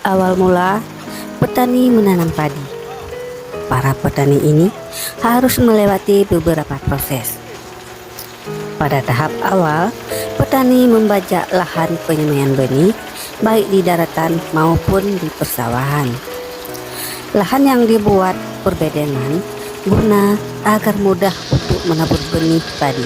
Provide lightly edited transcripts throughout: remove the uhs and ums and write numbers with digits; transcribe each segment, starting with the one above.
Awal mula, petani menanam padi. Para petani ini harus melewati beberapa proses. Pada tahap awal, petani membajak lahan penyemaian benih, baik di daratan maupun di persawahan. Lahan yang dibuat berbedengan guna agar mudah untuk menabur benih padi.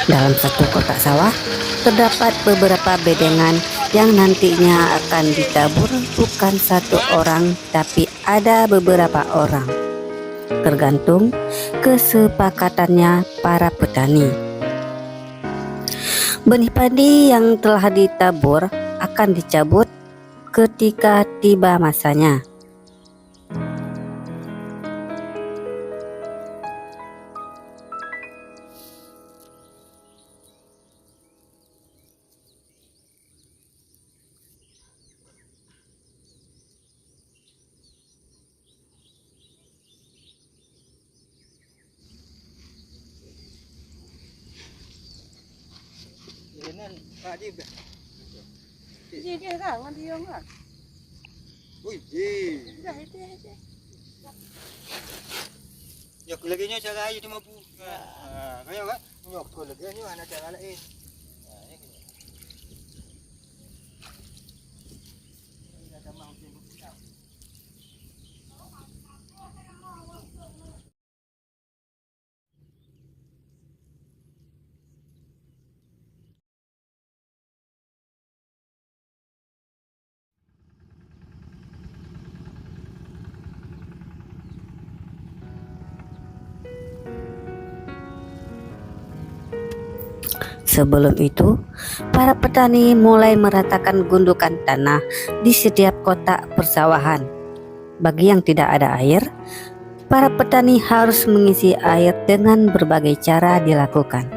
Dalam satu kotak sawah, terdapat beberapa bedengan yang nantinya akan ditabur bukan satu orang, tapi ada beberapa orang, tergantung kesepakatannya para petani. Benih padi yang telah ditabur akan dicabut ketika tiba masanya. Dia kan dia kan. Wih, Dah itu. nyok lagi nyo cara ayo cuma bu. Kaya kan? Nyok ko lagi nyo anak cara lain. Sebelum itu, para petani mulai meratakan gundukan tanah di setiap kotak persawahan. Bagi yang tidak ada air, para petani harus mengisi air dengan berbagai cara dilakukan.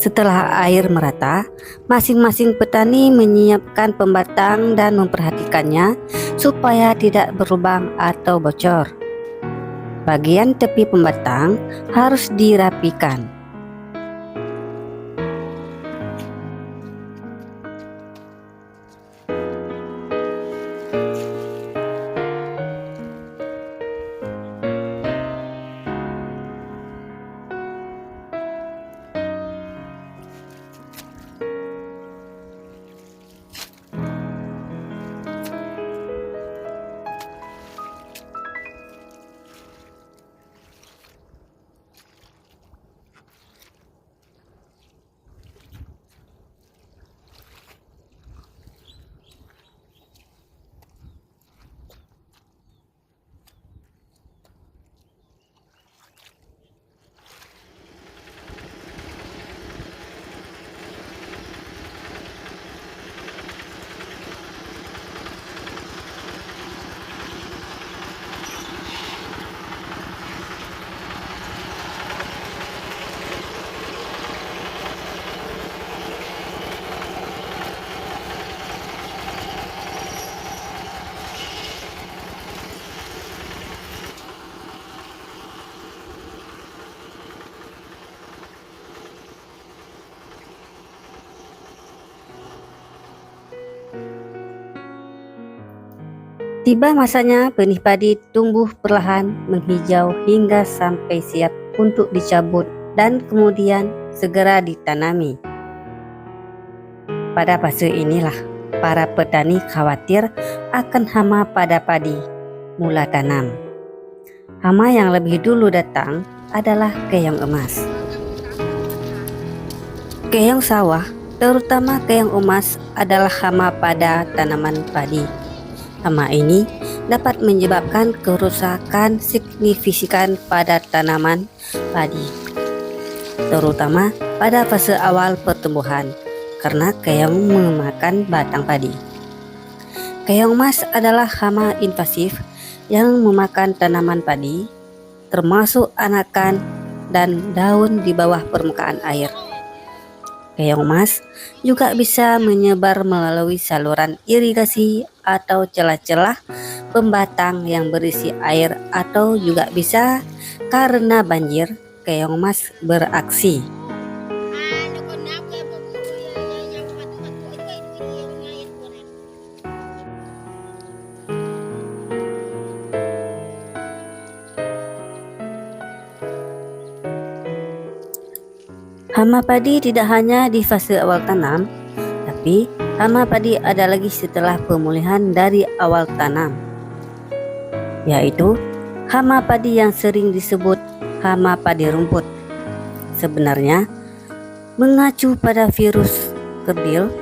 Setelah air merata, masing-masing petani menyiapkan pembatang dan memperhatikannya supaya tidak berlubang atau bocor. Bagian tepi pembatang harus dirapikan. Tiba masanya benih padi tumbuh perlahan menghijau hingga sampai siap untuk dicabut dan kemudian segera ditanami. Pada fase inilah para petani khawatir akan hama pada padi mula tanam. Hama yang lebih dulu datang adalah keong emas. Keong sawah, terutama keong emas, adalah hama pada tanaman padi. Hama ini dapat menyebabkan kerusakan signifikan pada tanaman padi, terutama pada fase awal pertumbuhan, karena keong memakan batang padi. Keong emas adalah hama invasif yang memakan tanaman padi, termasuk anakan dan daun di bawah permukaan air. Keong emas juga bisa menyebar melalui saluran irigasi atau celah-celah pembatang yang berisi air, atau juga bisa karena banjir keong emas beraksi. Hama padi tidak hanya di fase awal tanam, tapi hama padi ada lagi setelah pemulihan dari awal tanam, yaitu hama padi yang sering disebut hama padi rumput. Sebenarnya mengacu pada virus kerdil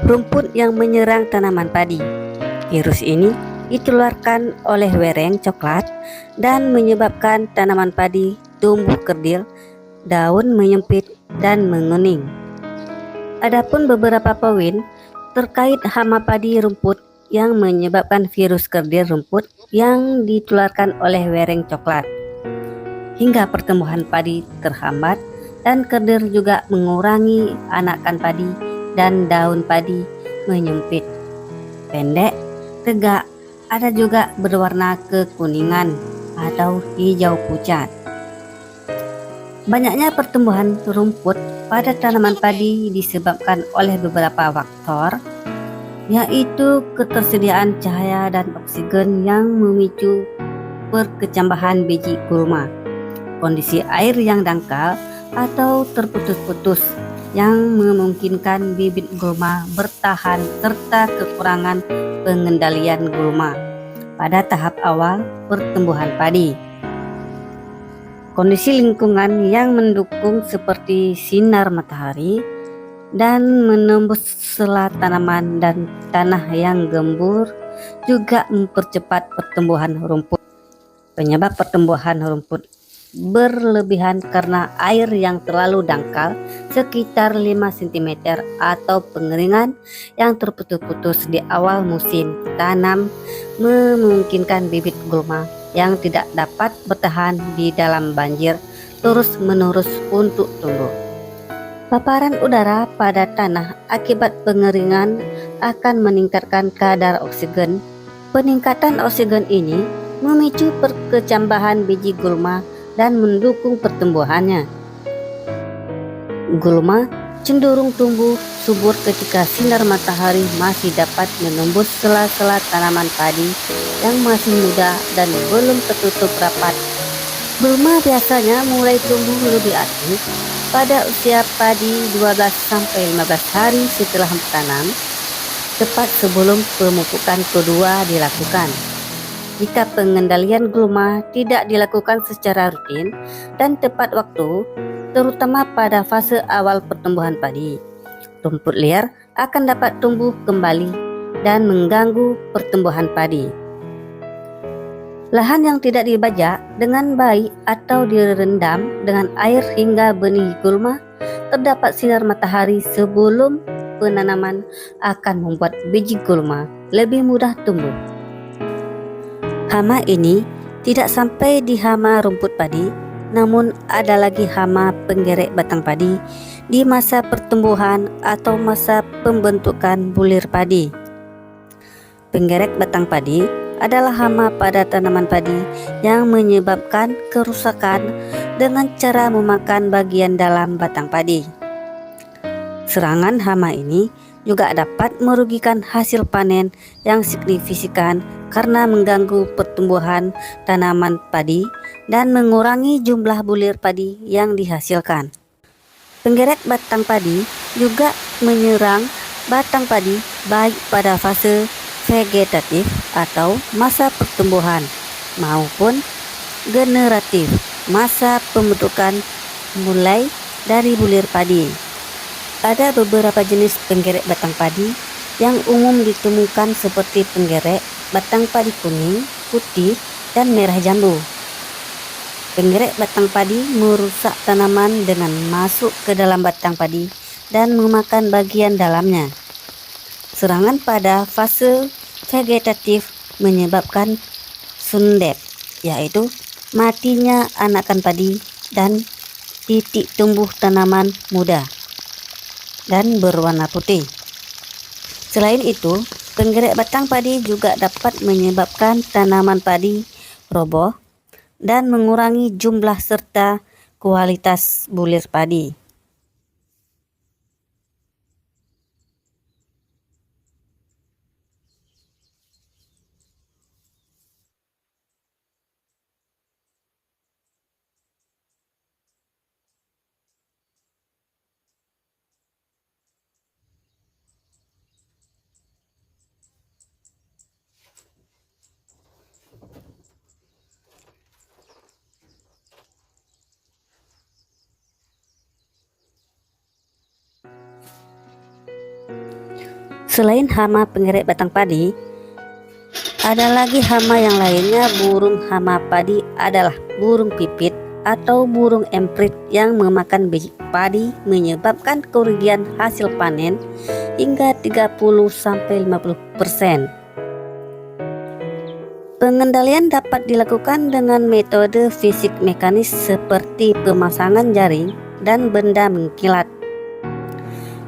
rumput yang menyerang tanaman padi. Virus ini ditularkan oleh wereng coklat dan menyebabkan tanaman padi tumbuh kerdil, daun menyempit dan menguning. Adapun beberapa poin terkait hama padi rumput yang menyebabkan virus kerdil rumput yang ditularkan oleh wereng coklat, hingga pertumbuhan padi terhambat dan kerdil juga mengurangi anakan padi dan daun padi menyempit, pendek, tegak, ada juga berwarna kekuningan atau hijau pucat. Banyaknya pertumbuhan rumput pada tanaman padi disebabkan oleh beberapa faktor, yaitu ketersediaan cahaya dan oksigen yang memicu perkecambahan biji gulma, kondisi air yang dangkal atau terputus-putus yang memungkinkan bibit gulma bertahan, serta kekurangan pengendalian gulma pada tahap awal pertumbuhan padi. Kondisi lingkungan yang mendukung seperti sinar matahari dan menembus sela tanaman dan tanah yang gembur juga mempercepat pertumbuhan rumput. Penyebab pertumbuhan rumput berlebihan karena air yang terlalu dangkal sekitar 5 cm atau pengeringan yang terputus-putus di awal musim tanam memungkinkan bibit gulma yang tidak dapat bertahan di dalam banjir terus-menerus untuk tumbuh. Paparan udara pada tanah akibat pengeringan akan meningkatkan kadar oksigen. Peningkatan oksigen ini memicu perkecambahan biji gulma dan mendukung pertumbuhannya. Gulma cenderung tumbuh subur ketika sinar matahari masih dapat menembus sela-sela tanaman padi yang masih muda dan belum tertutup rapat. Gulma biasanya mulai tumbuh lebih aktif pada usia padi 12-15 hari setelah tanam, tepat sebelum pemupukan kedua dilakukan. Jika pengendalian gulma tidak dilakukan secara rutin dan tepat waktu, terutama pada fase awal pertumbuhan padi, rumput liar akan dapat tumbuh kembali dan mengganggu pertumbuhan padi. Lahan yang tidak dibajak dengan baik atau direndam dengan air hingga benih gulma terdapat sinar matahari sebelum penanaman akan membuat biji gulma lebih mudah tumbuh. Hama ini tidak sampai di hama rumput padi, namun ada lagi hama penggerek batang padi di masa pertumbuhan atau masa pembentukan bulir padi. Penggerek batang padi adalah hama pada tanaman padi yang menyebabkan kerusakan dengan cara memakan bagian dalam batang padi. Serangan hama ini juga dapat merugikan hasil panen yang signifikan karena mengganggu pertumbuhan tanaman padi dan mengurangi jumlah bulir padi yang dihasilkan. Penggerek batang padi juga menyerang batang padi baik pada fase vegetatif atau masa pertumbuhan maupun generatif, masa pembentukan mulai dari bulir padi. Ada beberapa jenis penggerek batang padi yang umum ditemukan seperti penggerek batang padi kuning, putih, dan merah jambu. Penggerek batang padi merusak tanaman dengan masuk ke dalam batang padi dan memakan bagian dalamnya. Serangan pada fase vegetatif menyebabkan sundep, yaitu matinya anakan padi dan titik tumbuh tanaman muda dan berwarna putih. Selain itu, penggerek batang padi juga dapat menyebabkan tanaman padi roboh dan mengurangi jumlah serta kualitas bulir padi. Selain hama pengerek batang padi, ada lagi hama yang lainnya. Burung hama padi adalah burung pipit atau burung emprit yang memakan biji padi, menyebabkan kerugian hasil panen hingga 30-50%. Pengendalian dapat dilakukan dengan metode fisik mekanis seperti pemasangan jaring dan benda mengkilat.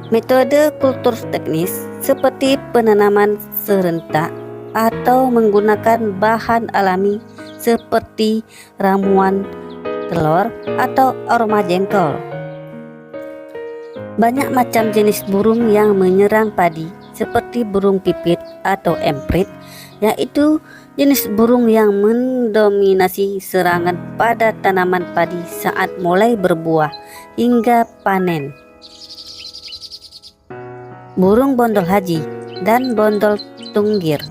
Metode kultur teknis seperti penanaman serentak atau menggunakan bahan alami seperti ramuan telur atau aroma jengkol. Banyak macam jenis burung yang menyerang padi seperti burung pipit atau emprit, yaitu jenis burung yang mendominasi serangan pada tanaman padi saat mulai berbuah hingga panen. Burung bondol haji dan bondol tunggir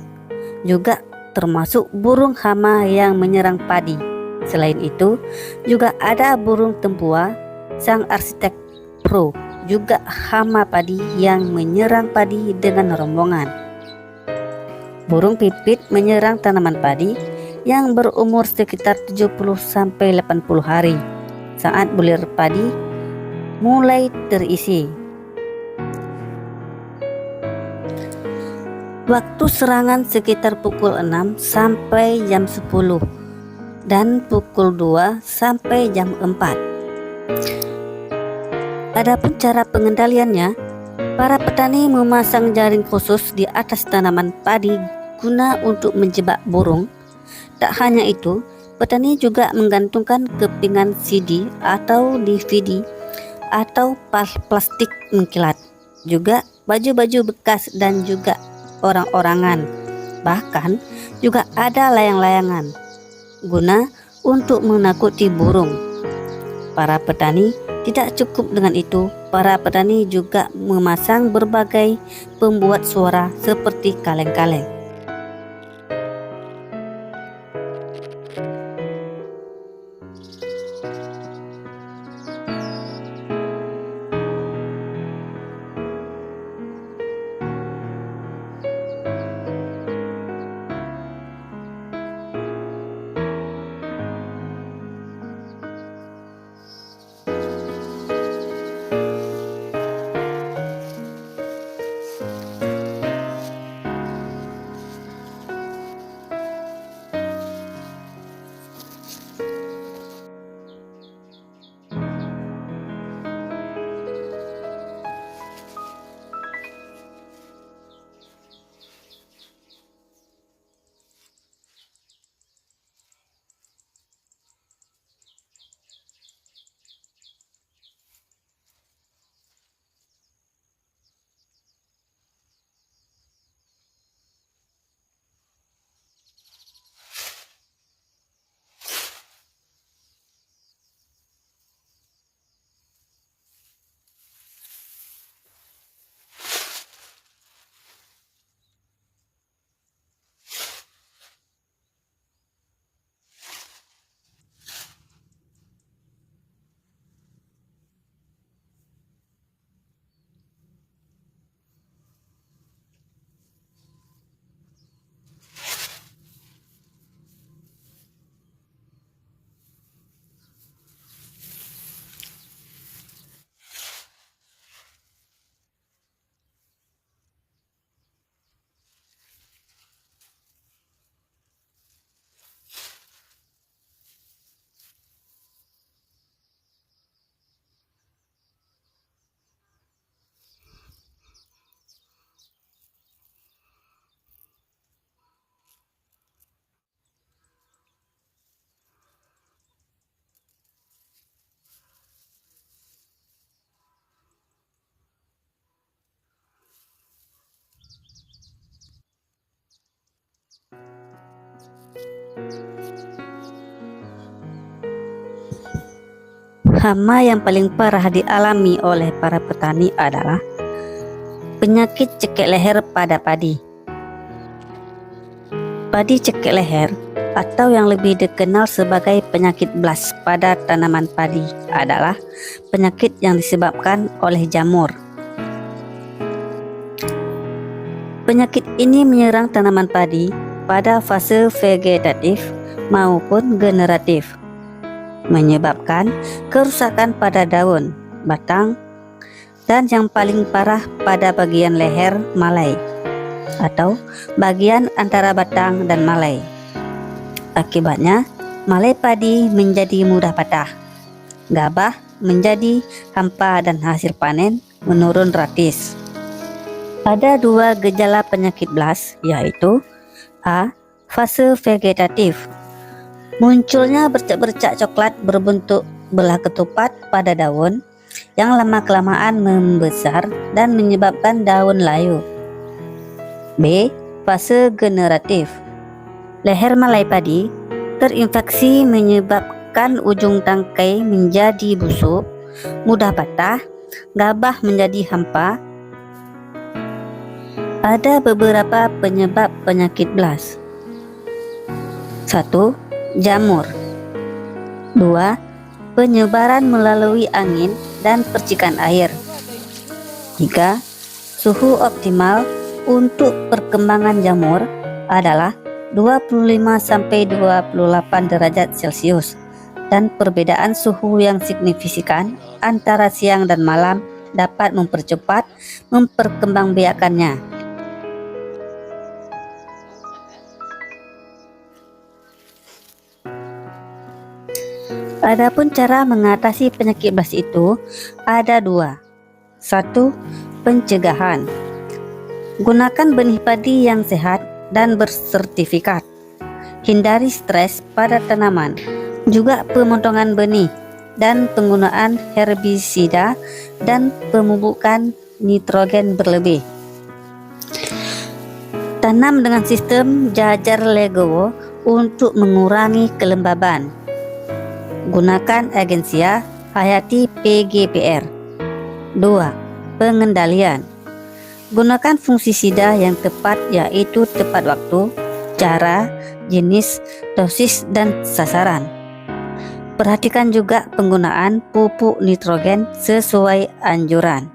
juga termasuk burung hama yang menyerang padi. Selain itu, juga ada burung tempua, sang arsitek pro, juga hama padi yang menyerang padi dengan rombongan. Burung pipit menyerang tanaman padi yang berumur sekitar 70-80 hari saat bulir padi mulai terisi. Waktu serangan sekitar pukul 6 sampai jam 10 dan pukul 2 sampai jam 4. Adapun cara pengendaliannya, para petani memasang jaring khusus di atas tanaman padi guna untuk menjebak burung. Tak hanya itu, petani juga menggantungkan kepingan CD atau DVD atau plastik mengkilat, juga baju-baju bekas dan juga orang-orangan. Bahkan juga ada layang-layangan guna untuk menakuti burung. Para petani tidak cukup dengan itu, para petani juga memasang berbagai pembuat suara seperti kaleng-kaleng. Hama yang paling parah dialami oleh para petani adalah penyakit cekek leher pada padi. Padi cekek leher atau yang lebih dikenal sebagai penyakit blast pada tanaman padi adalah penyakit yang disebabkan oleh jamur. Penyakit ini menyerang tanaman padi pada fase vegetatif maupun generatif, menyebabkan kerusakan pada daun, batang, dan yang paling parah pada bagian leher malai atau bagian antara batang dan malai. Akibatnya, malai padi menjadi mudah patah, gabah menjadi hampa dan hasil panen menurun drastis. Ada dua gejala penyakit BLAST, yaitu A. Fase vegetatif. Munculnya bercak-bercak coklat berbentuk belah ketupat pada daun yang lama-kelamaan membesar dan menyebabkan daun layu. B. Fase generatif. Leher malai padi terinfeksi menyebabkan ujung tangkai menjadi busuk, mudah patah, gabah menjadi hampa. Ada beberapa penyebab penyakit BLAST. 1. Jamur. 2. Penyebaran melalui angin dan percikan air. 3. Suhu optimal untuk perkembangan jamur adalah 25-28 derajat Celcius, dan perbedaan suhu yang signifikan antara siang dan malam dapat mempercepat memperkembangbiakannya. Adapun cara mengatasi penyakit BLAST itu ada dua. 1. Pencegahan. Gunakan benih padi yang sehat dan bersertifikat. Hindari stres pada tanaman, juga pemotongan benih dan penggunaan herbisida dan pemupukan nitrogen berlebih. Tanam dengan sistem jajar legowo untuk mengurangi kelembaban. Gunakan agensia hayati PGPR. 2. Pengendalian. Gunakan fungisida yang tepat, yaitu tepat waktu, cara, jenis, dosis, dan sasaran. Perhatikan juga penggunaan pupuk nitrogen sesuai anjuran.